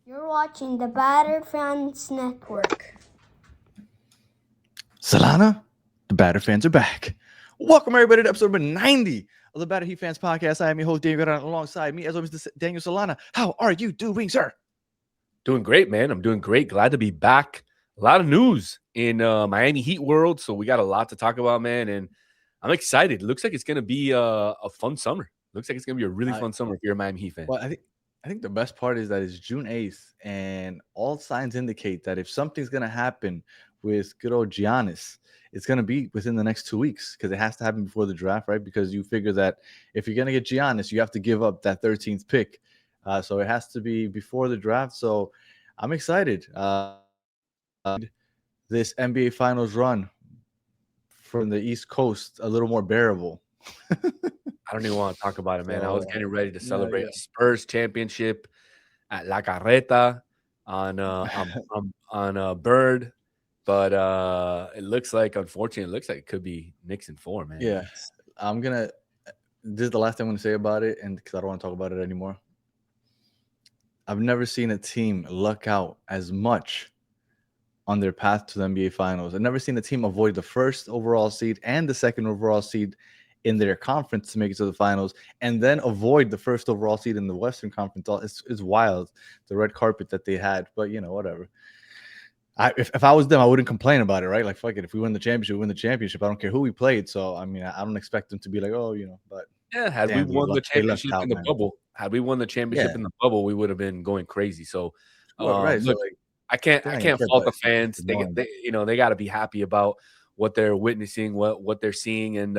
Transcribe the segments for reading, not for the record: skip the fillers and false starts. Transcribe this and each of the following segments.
You're watching the Battered Fans Network. Solana, the Batter fans are back. Welcome everybody to episode number 90 of the Batter Heat Fans Podcast. I am your host, Daniel Guerrero, alongside me, as always, Daniel Solana. How are you doing, sir? Doing great, man. I'm doing great. Glad to be back. A lot of news in Miami Heat world, so we got a lot to talk about, man. And I'm excited. Looks like it's going to be a fun summer. Looks like it's going to be a really fun summer if you're a Miami Heat fan. Well, I think the best part is that it's June 8th, and all signs indicate that if something's going to happen with good old Giannis, it's going to be within the next 2 weeks because it has to happen before the draft, right? Because you figure that if you're going to get Giannis, you have to give up that 13th pick. So it has to be before the draft. So I'm excited. This NBA Finals run from the East Coast a little more bearable. I don't even want to talk about it, man. I was getting ready to celebrate yeah. a Spurs championship at La Carreta on Bird, but unfortunately, it looks like it could be Knicks in 4, man. Yeah, this is the last thing I'm gonna say about it, and because I don't want to talk about it anymore. I've never seen a team luck out as much on their path to the NBA Finals. I've never seen a team avoid the first overall seed and the second overall seed in their conference to make it to the finals, and then avoid the first overall seed in the Western Conference. It's wild, the red carpet that they had. But whatever. If I was them, I wouldn't complain about it, right? Like, fuck it. If we win the championship, we win the championship. I don't care who we played. So, I mean, I don't expect them to be like, but yeah, had damn, we won the championship out, in the man. bubble, in the bubble, we would have been going crazy. So, right. Look, so, like, I can't fault the fans. They got to be happy about what they're witnessing, what they're seeing, and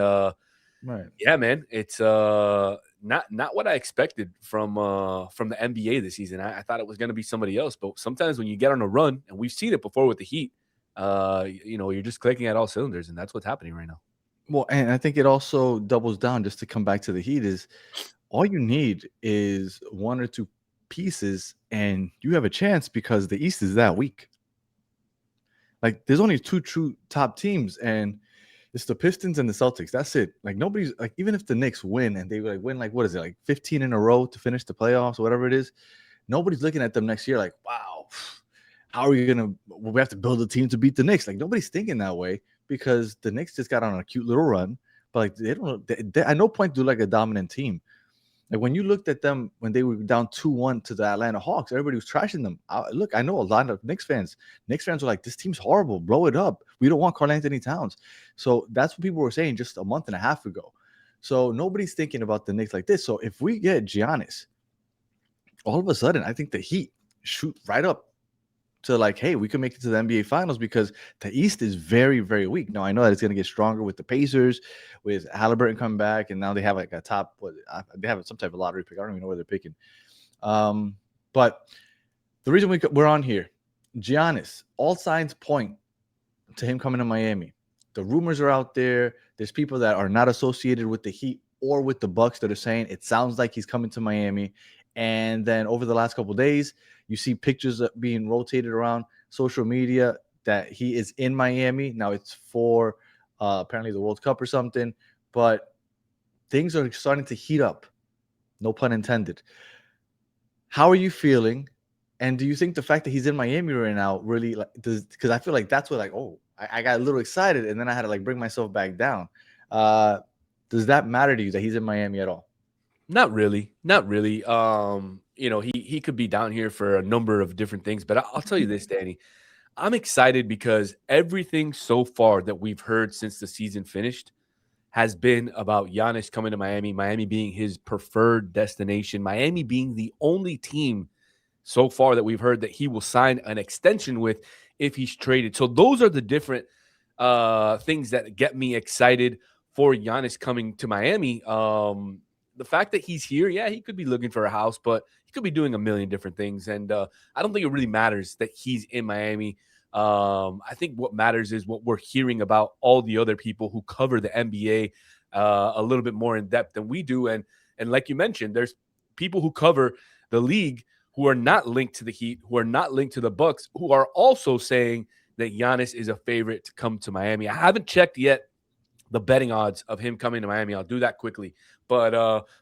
right. yeah, man, it's not what I expected from the NBA this season. I thought it was going to be somebody else, but sometimes when you get on a run, and we've seen it before with the Heat, you're just clicking at all cylinders, and that's what's happening right now. Well, and I think it also doubles down, just to come back to the Heat, is all you need is one or two pieces and you have a chance because the East is that weak. Like, there's only two true top teams, and it's the Pistons and the Celtics. That's it. Like, nobody's like, even if the Knicks win and they win, like, what is it, like 15 in a row to finish the playoffs or whatever it is, nobody's looking at them next year like, wow, how are we gonna? We have to build a team to beat the Knicks. Like, nobody's thinking that way because the Knicks just got on a cute little run, but like they don't. They at no point do like a dominant team. Like, when you looked at them when they were down 2-1 to the Atlanta Hawks, everybody was trashing them. Look, I know a lot of Knicks fans. Knicks fans were like, "This team's horrible. Blow it up. We don't want Karl Anthony Towns." So that's what people were saying just a month and a half ago. So nobody's thinking about the Knicks like this. So if we get Giannis, all of a sudden, I think the Heat shoot right up to like, hey, we can make it to the NBA Finals because the East is very, very weak. Now, I know that it's going to get stronger with the Pacers, with Halliburton coming back, and now they have like a top. They have some type of lottery pick. I don't even know where they're picking. But the reason we're on here, Giannis, all signs point to him coming to Miami. The rumors are out there. There's people that are not associated with the Heat or with the Bucks that are saying it sounds like he's coming to Miami. And then over the last couple of days, you see pictures being rotated around social media that he is in Miami. Now it's for apparently the World Cup or something, but things are starting to heat up. No pun intended. How are you feeling? And do you think the fact that he's in Miami right now really does? Because I feel like that's what I got a little excited and then I had to bring myself back down. Does that matter to you that he's in Miami at all? Not really. He could be down here for a number of different things, but I'll tell you this, Danny. I'm excited because everything so far that we've heard since the season finished has been about Giannis coming to Miami, Miami being his preferred destination, Miami being the only team so far that we've heard that he will sign an extension with if he's traded. So those are the different things that get me excited for Giannis coming to Miami. The fact that he's here, yeah, he could be looking for a house, but he could be doing a million different things. And I don't think it really matters that he's in Miami. I think what matters is what we're hearing about all the other people who cover the NBA a little bit more in depth than we do. And like you mentioned, there's people who cover the league who are not linked to the Heat, who are not linked to the Bucks, who are also saying that Giannis is a favorite to come to Miami. I haven't checked yet the betting odds of him coming to Miami. I'll do that quickly. But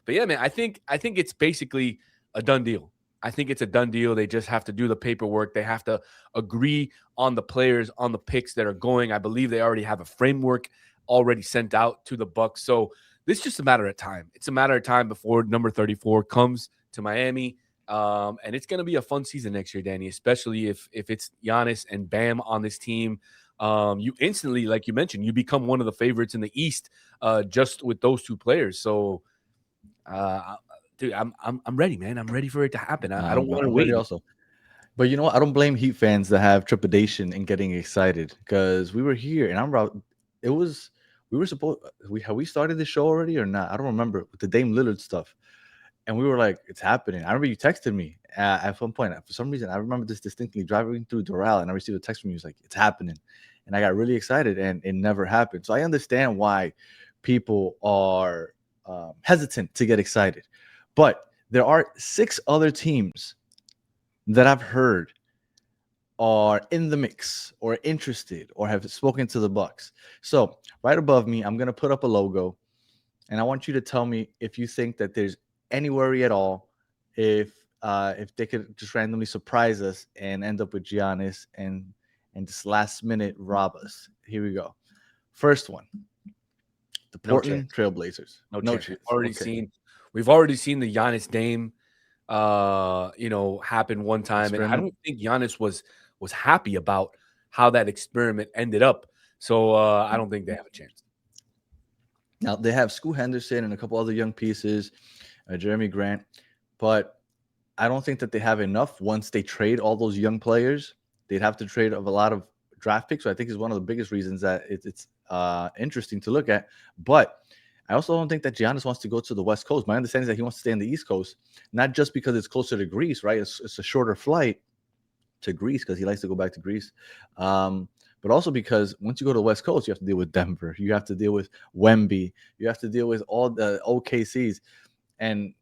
yeah, man, I think it's basically a done deal. I think it's a done deal. They just have to do the paperwork. They have to agree on the players, on the picks that are going. I believe they already have a framework already sent out to the Bucks. So this is just a matter of time. It's a matter of time before number 34 comes to Miami. And it's going to be a fun season next year, Danny, especially if it's Giannis and Bam on this team. You instantly, like you mentioned, you become one of the favorites in the East just with those two players. So, dude, I'm ready, man. I'm ready for it to happen. I don't want to wait. Also, but you know what? I don't blame Heat fans that have trepidation in getting excited because we were here and we were supposed we started the show already or not? I don't remember with the Dame Lillard stuff, and we were like, it's happening. I remember you texted me at some point. For some reason, I remember this distinctly driving through Doral, and I received a text from you. It was like, it's happening, and I got really excited, and it never happened. So I understand why people are hesitant to get excited. But there are 6 other teams that I've heard are in the mix or interested or have spoken to the Bucks. So right above me, I'm going to put up a logo, and I want you to tell me if you think that there's any worry at all if they could just randomly surprise us and end up with Giannis and just last minute rob us. Here we go. First one. The Portland Trailblazers. No chance. We've already seen the Giannis Dame happen one time. And I don't think Giannis was happy about how that experiment ended up. So I don't think they have a chance. Now they have Scoot Henderson and a couple other young pieces, Jeremy Grant, but I don't think that they have enough. Once they trade all those young players, they'd have to trade of a lot of draft picks. So I think is one of the biggest reasons that it's interesting to look at. But I also don't think that Giannis wants to go to the West Coast. My understanding is that he wants to stay on the East Coast, not just because it's closer to Greece, right? It's a shorter flight to Greece because he likes to go back to Greece. But also because once you go to the West Coast, you have to deal with Denver. You have to deal with Wemby. You have to deal with all the OKCs. And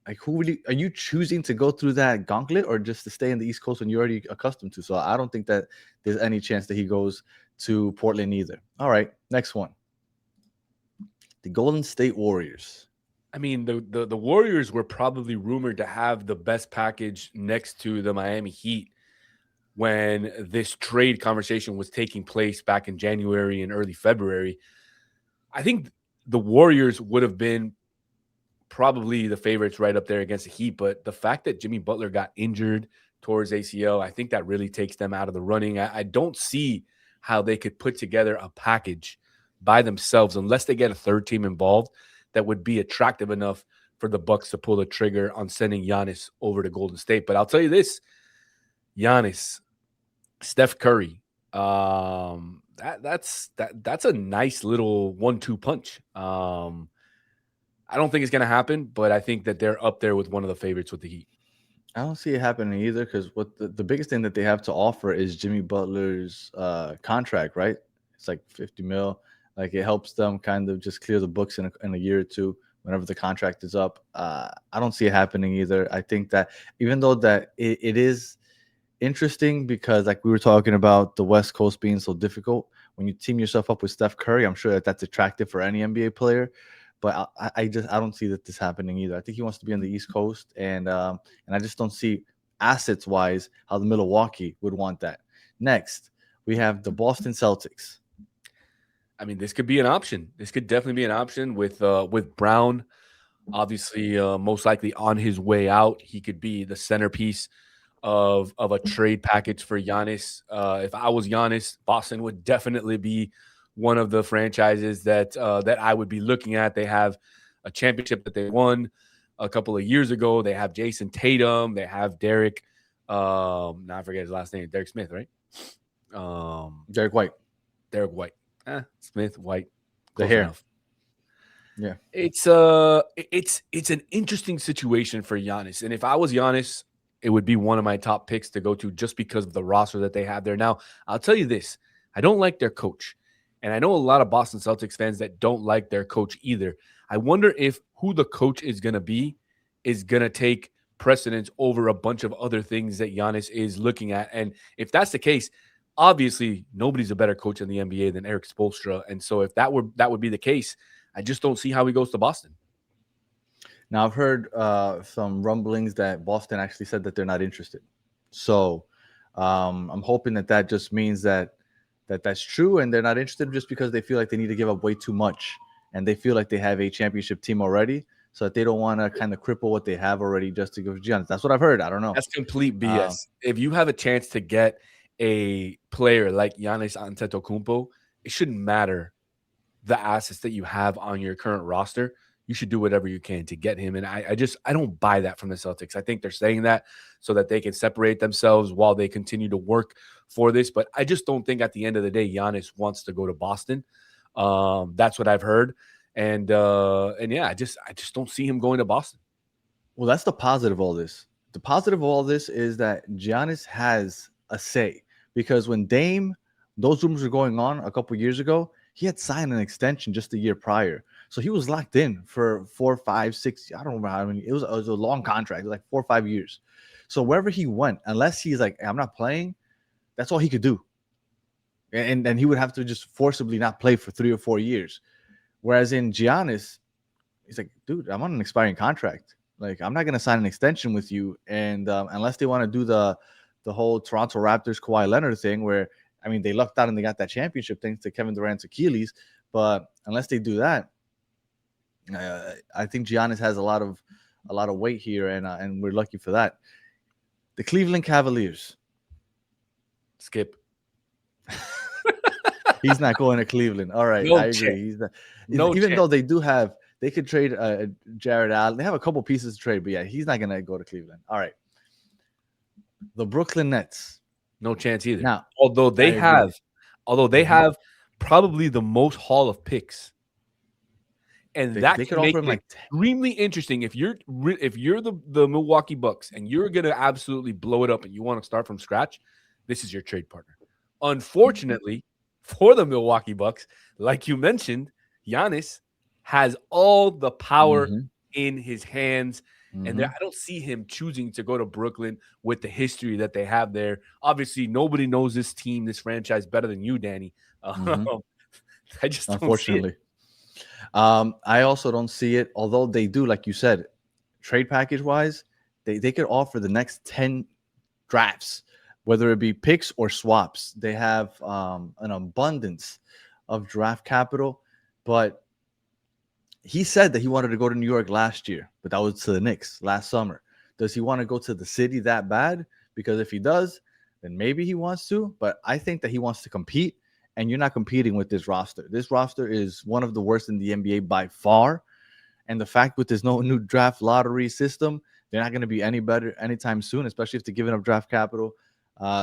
like, who really are you choosing to go through that gauntlet or just to stay in the East Coast when you're already accustomed to? So I don't think that there's any chance that he goes to Portland either. All right, next one. The Golden State Warriors. I mean, the Warriors were probably rumored to have the best package next to the Miami Heat when this trade conversation was taking place back in January and early February. I think the Warriors would have been probably the favorites right up there against the Heat, but the fact that Jimmy Butler got injured towards ACL, I think that really takes them out of the running. I don't see how they could put together a package by themselves unless they get a third team involved that would be attractive enough for the Bucks to pull the trigger on sending Giannis over to Golden State. But I'll tell you this, Giannis, Steph Curry, that's a nice little 1-2 punch. I don't think it's going to happen, but I think that they're up there with one of the favorites with the Heat. I don't see it happening either because what the biggest thing that they have to offer is Jimmy Butler's contract, right? It's like $50 million. Like it helps them kind of just clear the books in a year or two whenever the contract is up. I don't see it happening either. I think that even though that it is interesting because like we were talking about the West Coast being so difficult, when you team yourself up with Steph Curry, I'm sure that's attractive for any NBA player. But I don't see that this happening either. I think he wants to be on the East Coast, and I just don't see assets wise how the Milwaukee would want that. Next, we have the Boston Celtics. I mean, this could be an option. This could definitely be an option with Brown, obviously most likely on his way out. He could be the centerpiece of a trade package for Giannis. If I was Giannis, Boston would definitely be one of the franchises that I would be looking at. They have a championship that they won a couple of years ago. They have Jason Tatum. They have Derek. Now I forget his last name. Derek Smith, right? Derek White. Smith, White. The hair. Enough. Yeah. It's an interesting situation for Giannis. And if I was Giannis, it would be one of my top picks to go to just because of the roster that they have there. Now, I'll tell you this. I don't like their coach. And I know a lot of Boston Celtics fans that don't like their coach either. I wonder if who the coach is going to be is going to take precedence over a bunch of other things that Giannis is looking at. And if that's the case, obviously nobody's a better coach in the NBA than Eric Spoelstra. And so if that would be the case, I just don't see how he goes to Boston. Now I've heard some rumblings that Boston actually said that they're not interested. So I'm hoping that just means that's true, and they're not interested just because they feel like they need to give up way too much, and they feel like they have a championship team already, so that they don't want to kind of cripple what they have already just to go for Giannis. That's what I've heard. I don't know. That's complete BS. If you have a chance to get a player like Giannis Antetokounmpo, it shouldn't matter the assets that you have on your current roster. You should do whatever you can to get him. And I don't buy that from the Celtics. I think they're saying that so that they can separate themselves while they continue to work for this. But I just don't think at the end of the day, Giannis wants to go to Boston. That's what I've heard. And yeah, I just don't see him going to Boston. Well, that's the positive of all this. The positive of all this is that Giannis has a say, because when those rumors were going on a couple years ago, he had signed an extension just a year prior. So he was locked in for 4, 5, 6. I don't remember how many. It was a long contract, it was like 4 or 5 years. So wherever he went, unless he's like, I'm not playing, that's all he could do. And he would have to just forcibly not play for 3 or 4 years. Whereas in Giannis, he's like, dude, I'm on an expiring contract. Like, I'm not going to sign an extension with you. And unless they want to do the whole Toronto Raptors Kawhi Leonard thing, where, I mean, they lucked out and they got that championship thanks to Kevin Durant's Achilles. But unless they do that, I think Giannis has a lot of weight here, and we're lucky for that. The Cleveland Cavaliers. Skip. He's not going to Cleveland. All right, No I agree. chance. He's not. No Even chance. though they could trade Jared Allen. They have a couple pieces to trade, but yeah, he's not going to go to Cleveland. All right. The Brooklyn Nets. No chance either. Now, although they have probably the most haul of picks, and that they can could make offer him it like extremely interesting. If you're the Milwaukee Bucks and you're gonna absolutely blow it up and you want to start from scratch, this is your trade partner. Unfortunately, for the Milwaukee Bucks, like you mentioned, Giannis has all the power in his hands. And I don't see him choosing to go to Brooklyn with the history that they have there. Obviously, nobody knows this team, this franchise better than you, Danny. I just don't see it. I also don't see it, although they do, like you said, trade package wise, they could offer the next 10 drafts, whether it be picks or swaps. They have an abundance of draft capital, but he said that he wanted to go to New York last year, but that was to the Knicks last summer. Does he want to go to the city that bad? Because if he does, then maybe he wants to, but I think that he wants to compete, and you're not competing with this roster. This roster is one of the worst in the NBA by far, and the fact that there's no new draft lottery system, they're not going to be any better anytime soon, especially if they're giving up draft capital.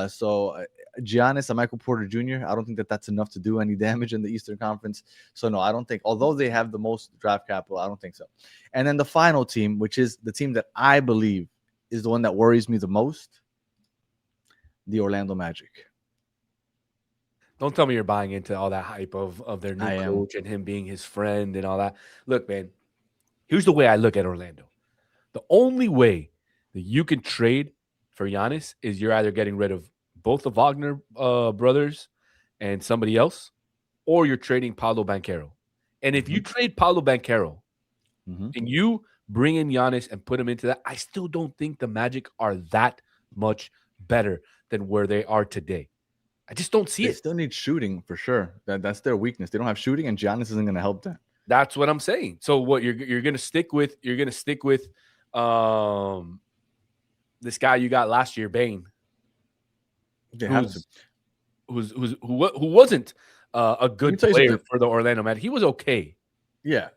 So Giannis and Michael Porter Jr., I don't think that's enough to do any damage in the Eastern Conference. So no, I don't think, although they have the most draft capital, I don't think so. And then the final team, which is the team that I believe is the one that worries me the most, the Orlando Magic. Don't tell me you're buying into all that hype of their new coach and him being his friend and all that. Look, man, here's the way I look at Orlando. The only way that you can trade for Giannis is you're either getting rid of both the Wagner brothers and somebody else, or you're trading Paolo Banchero. And if you trade Paolo Banchero and you bring in Giannis and put him into that, I still don't think the Magic are that much better than where they are today. I just don't see it. They still need shooting for sure. That's their weakness. They don't have shooting, and Giannis isn't going to help that. That's what I'm saying. So what you're going to stick with? You're going to stick with this guy you got last year, Bane, who wasn't a good player for the Orlando Magic. He was okay. Yeah,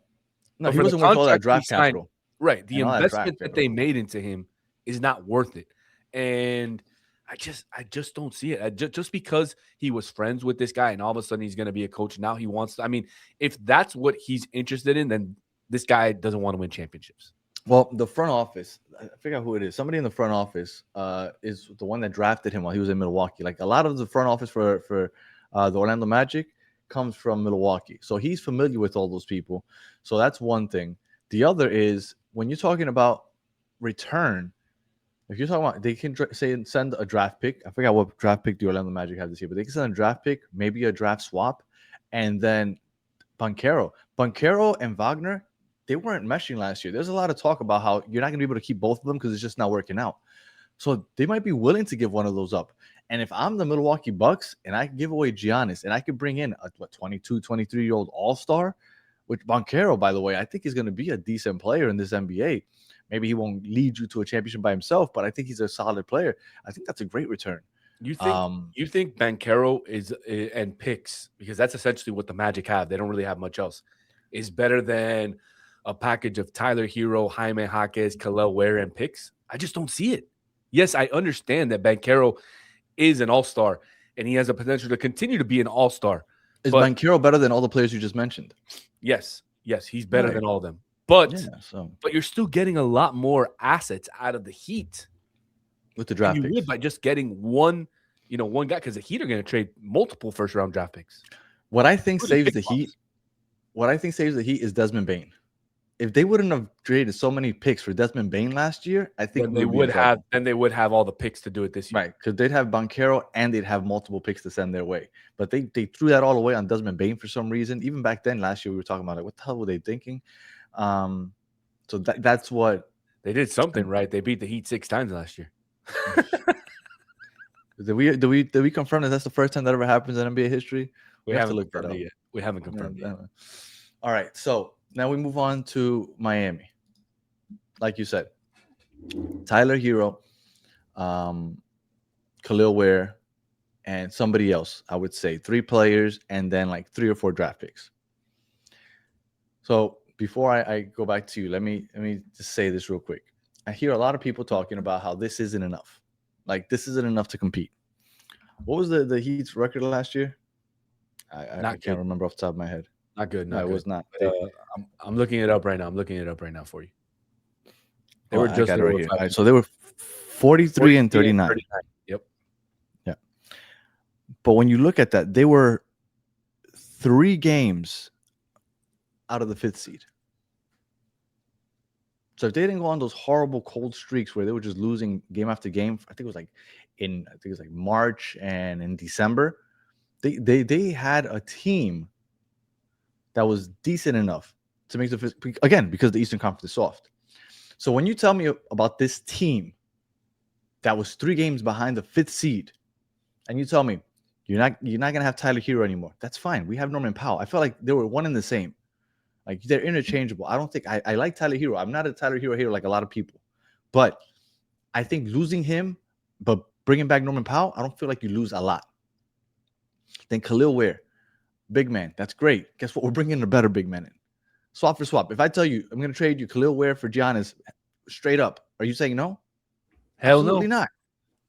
no, he wasn't worth all that draft capital. Right, the investment that they made into him is not worth it, and I just don't see it. Just because he was friends with this guy and all of a sudden he's going to be a coach, now he wants to. I mean, if that's what he's interested in, then this guy doesn't want to win championships. Well, the front office, I forget who it is. Somebody in the front office is the one that drafted him while he was in Milwaukee. Like, a lot of the front office for the Orlando Magic comes from Milwaukee. So he's familiar with all those people. So that's one thing. The other is, when you're talking about return, if you're talking about, they can send a draft pick. I forgot what draft pick the Orlando Magic have this year, but they can send a draft pick, maybe a draft swap, and then Banchero and Wagner, they weren't meshing last year. There's a lot of talk about how you're not going to be able to keep both of them because it's just not working out. So they might be willing to give one of those up. And if I'm the Milwaukee Bucks and I can give away Giannis and I could bring in a 22, 23-year-old all-star, which Banchero, by the way, I think he's going to be a decent player in this NBA. Maybe he won't lead you to a championship by himself, but I think he's a solid player. I think that's a great return. You think Banchero is and picks, because that's essentially what the Magic have. They don't really have much else. Is better than a package of Tyler Hero, Jaime Jaquez, Kel'el Ware, and picks? I just don't see it. Yes, I understand that Banchero is an all-star and he has a potential to continue to be an all-star. Is Banchero better than all the players you just mentioned? Yes, he's better than all of them. But yeah, but you're still getting a lot more assets out of the Heat with the draft you picks. would by just getting one guy, because the Heat are going to trade multiple first-round draft picks. What I think saves the Heat is Desmond Bane. If they wouldn't have traded so many picks for Desmond Bane last year, I think they would have all the picks to do it this year. Right, because they'd have Banchero and they'd have multiple picks to send their way. But they threw that all away on Desmond Bane for some reason. Even back then, last year, we were talking about, like, what the hell were they thinking? So that's what they did something right. They beat the Heat 6 times last year. Did we confirm that that's the first time that ever happens in NBA history? We have to look that up. Yet. We haven't confirmed it yet. All right, so now we move on to Miami. Like you said, Tyler Hero, Kel'el Ware, and somebody else. I would say 3 players and then like 3 or 4 draft picks. So before I go back to you, let me just say this real quick. I hear a lot of people talking about how this isn't enough. Like, this isn't enough to compete. What was the Heat's record last year? I can't remember off the top of my head. Not good. No, it was not. I'm looking it up right now. I'm looking it up right now for you. They were just right here. Right, so they were 43 and 39. Yep. Yeah. But when you look at that, they were 3 games out of the 5th seed. So if they didn't go on those horrible cold streaks where they were just losing game after game, I think it was like March and in December, they had a team that was decent enough to make the 5th, again, because the Eastern Conference is soft. So when you tell me about this team that was 3 games behind the 5th seed, and you tell me you're not gonna have Tyler Hero anymore, that's fine. We have Norman Powell. I felt like they were one and the same. Like, they're interchangeable. I don't think I like Tyler Hero. I'm not a Tyler Hero hater like a lot of people, but I think losing him, but bringing back Norman Powell, I don't feel like you lose a lot. Then Kel'el Ware, big man, that's great. Guess what? We're bringing a better big man in. Swap for swap. If I tell you I'm going to trade you Kel'el Ware for Giannis, straight up, are you saying no? Hell Absolutely no. not.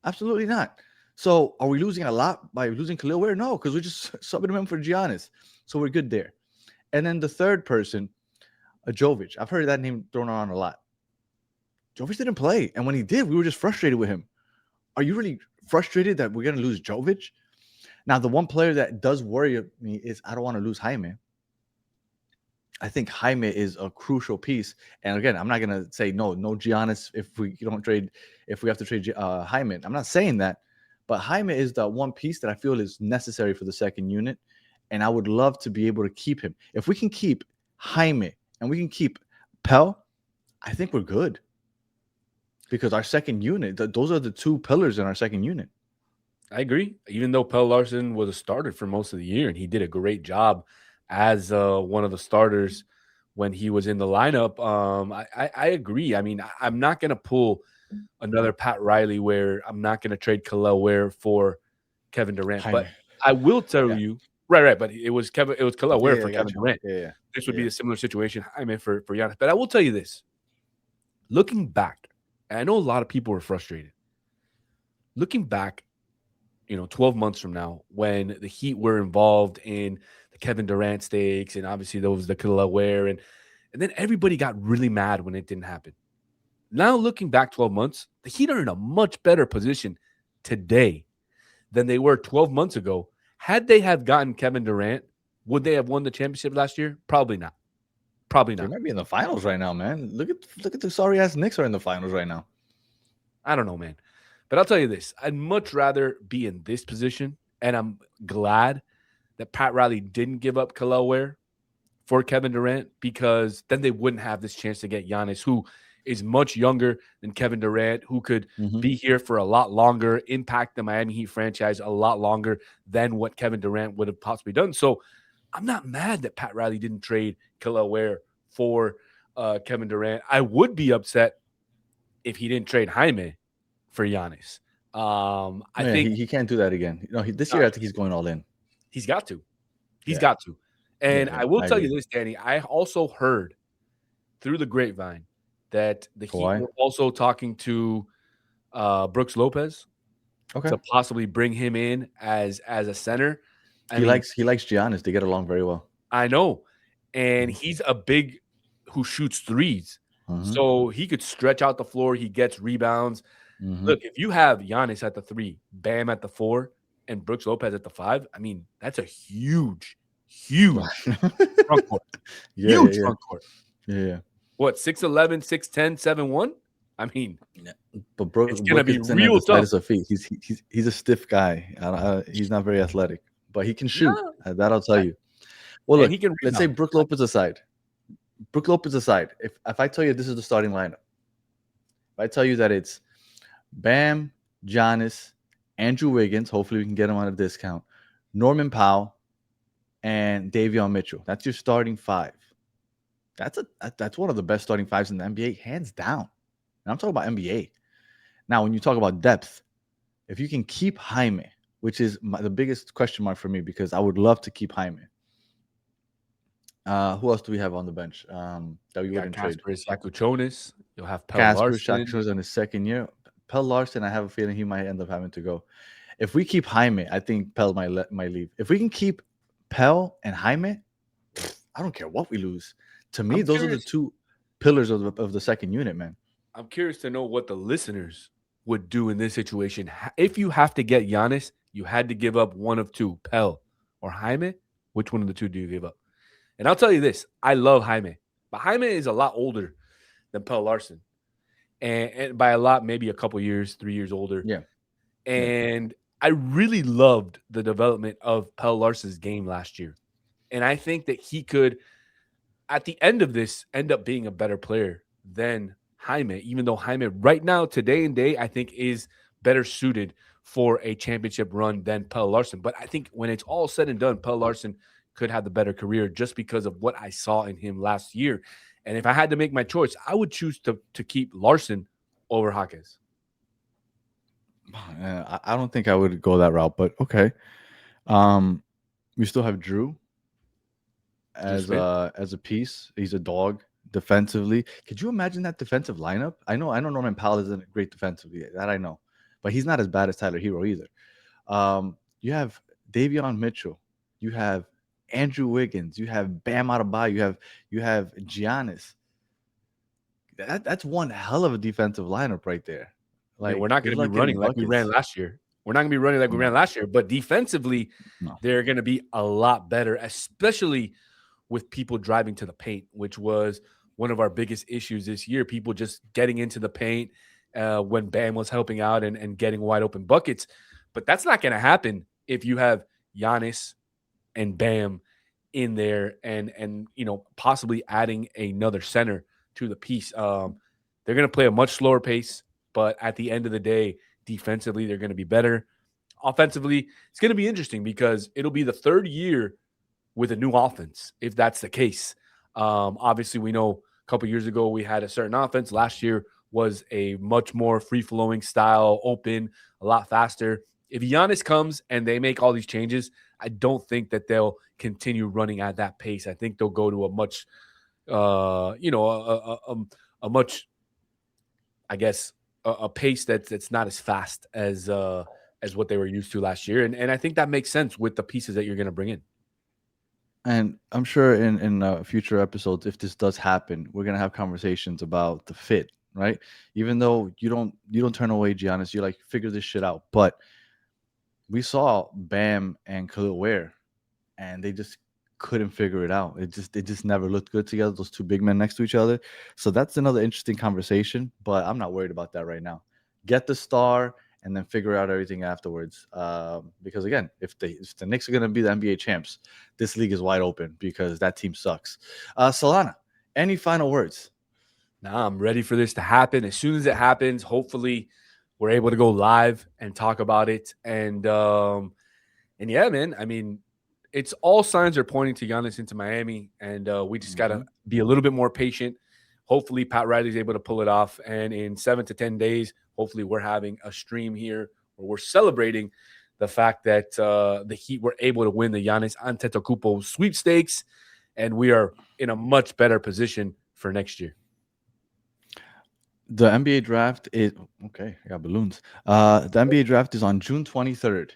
Absolutely not. So are we losing a lot by losing Kel'el Ware? No, because we're just subbing him in for Giannis. So we're good there. And then the third person, Jovic. I've heard that name thrown around a lot. Jovic didn't play. And when he did, we were just frustrated with him. Are you really frustrated that we're going to lose Jovic? Now, the one player that does worry me is I don't want to lose Jaime. I think Jaime is a crucial piece. And again, I'm not going to say no Giannis if we have to trade Jaime. I'm not saying that. But Jaime is the one piece that I feel is necessary for the second unit. And I would love to be able to keep him. If we can keep Jaime and we can keep Pell, I think we're good. Because our second unit, those are the 2 pillars in our second unit. I agree. Even though Pell Larson was a starter for most of the year, and he did a great job as one of the starters when he was in the lineup, I agree. I mean, I'm not going to pull another Pat Riley where I'm not going to trade Kel'el Ware for Kevin Durant. Jaime. But I will tell you, right. But it was Kel'el Ware for Kevin Durant. Yeah. This would be a similar situation. I mean, for Giannis. But I will tell you this: looking back, and I know a lot of people were frustrated. Looking back, 12 months from now, when the Heat were involved in the Kevin Durant stakes, and obviously there was the Kel'el Ware, and then everybody got really mad when it didn't happen. Now, looking back 12 months, the Heat are in a much better position today than they were 12 months ago. Had they have gotten Kevin Durant, would they have won the championship last year? Probably not. They might be in the finals right now, man. Look at the sorry ass Knicks are in the finals right now. I don't know, man. But I'll tell you this. I'd much rather be in this position, and I'm glad that Pat Riley didn't give up Kel'el Ware for Kevin Durant, because then they wouldn't have this chance to get Giannis, who is much younger than Kevin Durant, who could Mhm. be here for a lot longer, impact the Miami Heat franchise a lot longer than what Kevin Durant would have possibly done. So I'm not mad that Pat Riley didn't trade Kelly Ware for Kevin Durant. I would be upset if he didn't trade Jaime for Giannis. I No, yeah, think he can't do that again. This uh, year I think he's going all in. he's got to. He's Yeah, got to. And yeah, I will I tell you agree. this, Danny. I also heard through the grapevine that the Heat Kawhi. were also talking to Brooks Lopez Okay. to possibly bring him in as a center. I He mean, likes Giannis. They get along very well. I know. And Mhm. he's a big who shoots threes. Mhm. So he could stretch out the floor. He gets rebounds. Mhm. Look, if you have Giannis at the 3, Bam at the 4, and Brooks Lopez at the 5, I mean, that's a huge, huge front court. Yeah, yeah, Huge yeah, front court. yeah. What, 6'11, 6'10, 7'1"? I mean, Yeah. But Brook, it's going to Brook be isn't at the real tough. slightest of feet. He's a stiff guy. He's not very athletic, but he can shoot. No. That I'll tell you. Well, And look, he can let's say rebound. Brook Lopez aside. Brook Lopez aside, if I tell you this is the starting lineup, if I tell you that it's Bam, Giannis, Andrew Wiggins, hopefully we can get him on a discount, Norman Powell, and Davion Mitchell. That's your starting 5. That's one of the best starting 5s in the NBA, hands down. And I'm talking about NBA. Now, when you talk about depth, if you can keep Jaime, which is the biggest question mark for me, because I would love to keep Jaime. Who else do we have on the bench that we You got wouldn't trade? Kasper Siakochonis. You'll have Pelle Casper Larsson. Shackers on his second year. Pelle Larson, I have a feeling he might end up having to go. If we keep Jaime, I think Pelle might leave. If we can keep Pelle and Jaime, I don't care what we lose. To me, I'm those are the curious. 2 pillars of the second unit, man. I'm curious to know what the listeners would do in this situation. If you have to get Giannis, you had to give up one of 2, Pelle or Jaime. Which one of the 2 do you give up? And I'll tell you this, I love Jaime, but Jaime is a lot older than Pelle Larsson. And by a lot, maybe a couple years, 3 years older. Yeah. And I really loved the development of Pelle Larsson's game last year. And I think that he could, at the end of this, end up being a better player than Jaime, even though Jaime right now, today and day, I think is better suited for a championship run than Pelle Larsson. But I think when it's all said and done, Pelle Larsson could have the better career just because of what I saw in him last year. And if I had to make my choice, I would choose to keep Larsson over Jaquez. I don't think I would go that route, but okay. We still have Drew as a piece. He's a dog defensively. Could you imagine that defensive lineup? I know Norman Powell isn't great defensively. That I know, but he's not as bad as Tyler Hero either. You have Davion Mitchell. You have Andrew Wiggins. You have Bam Adebayo. You have Giannis. That's one hell of a defensive lineup right there. Like, we're not going to be running like we ran last year. We're not going to be running like we ran last year. But defensively, they're going to be a lot better, especially with people driving to the paint, which was one of our biggest issues this year. People just getting into the paint when Bam was helping out and getting wide open buckets. But that's not going to happen if you have Giannis and Bam in there and possibly adding another center to the piece. They're going to play a much slower pace, but at the end of the day, defensively, they're going to be better. Offensively, it's going to be interesting because it'll be the 3rd year with a new offense, if that's the case. Obviously, we know a couple years ago we had a certain offense. Last year was a much more free-flowing style, open, a lot faster. If Giannis comes and they make all these changes, I don't think that they'll continue running at that pace. I think they'll go to a much, a much, I guess, a pace that's not as fast as what they were used to last year. And I think that makes sense with the pieces that you're going to bring in. And I'm sure in future episodes, if this does happen, we're gonna have conversations about the fit, right? Even though you don't turn away Giannis, you like figure this shit out. But we saw Bam and Khalil Ware, and they just couldn't figure it out. It just never looked good together. Those 2 big men next to each other. So that's another interesting conversation. But I'm not worried about that right now. Get the star and then figure out everything afterwards. Because again, if the Knicks are going to be the NBA champs, this league is wide open because that team sucks. Solana, any final words? Nah, I'm ready for this to happen. As soon as it happens, hopefully we're able to go live and talk about it. And yeah, man, I mean, it's all signs are pointing to Giannis into Miami, and we just got to be a little bit more patient. Hopefully Pat Riley's able to pull it off. And in 7 to 10 days, hopefully we're having a stream here where we're celebrating the fact that the Heat were able to win the Giannis Antetokounmpo sweepstakes, and we are in a much better position for next year. The NBA draft is okay. I got balloons. The NBA draft is on June 23rd.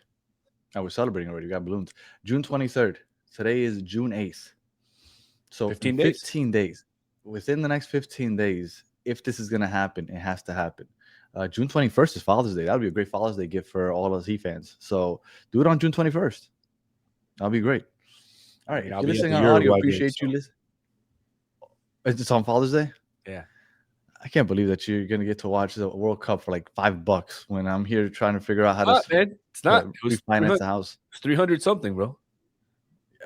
Oh, we're celebrating already. We got balloons. June 23rd. Today is June 8th. So 15 days. 15 days. Within the next 15 days, if this is going to happen, it has to happen. June 21st is Father's Day. That would be a great Father's Day gift for all us Heat fans. So do it on June 21st. That'll be great. All right. If you're listening on audio, appreciate you listening. It's on Father's Day? Yeah. I can't believe that you're going to get to watch the World Cup for like $5 when I'm here trying to figure out how to man. It's not. It was refinance the house. It's 300 something, bro.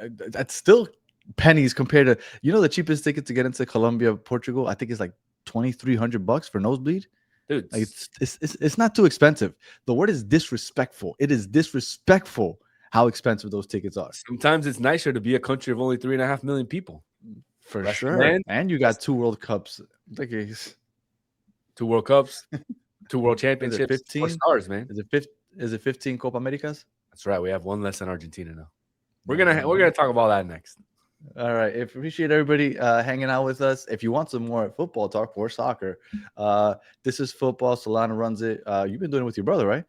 That's still pennies compared to, the cheapest ticket to get into Colombia, Portugal, I think it's like $2,300 for nosebleed. Dude, like it's not too expensive. The word is disrespectful. It is disrespectful how expensive those tickets are. Sometimes it's nicer to be a country of only 3.5 million people. For sure. And you got 2 World Cups. Like 2 World Cups, 2 World Championships, 15 stars, man. Is it 15 Copa Americas? That's right. We have 1 less than Argentina now. We're gonna talk about that next. All right. Appreciate everybody hanging out with us. If you want some more football talk or soccer, this is football. Solana runs it. You've been doing it with your brother, right?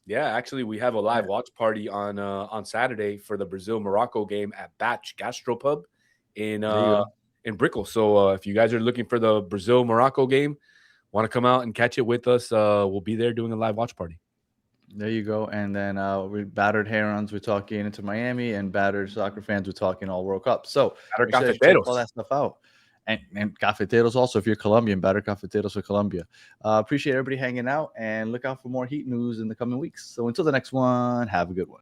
Yeah, actually, we have a live watch party on Saturday for the Brazil-Morocco game at Batch Gastropub in Brickell. So if you guys are looking for the Brazil-Morocco game, want to come out and catch it with us, we'll be there doing a live watch party. There you go. And then we Battered Herons, we're talking into Miami, and Battered Soccer fans, we're talking all World Cup. So check all that stuff out. And Cafeteros also, if you're Colombian, Battered Cafeteros for Colombia. Appreciate everybody hanging out, and look out for more Heat news in the coming weeks. So until the next one, have a good one.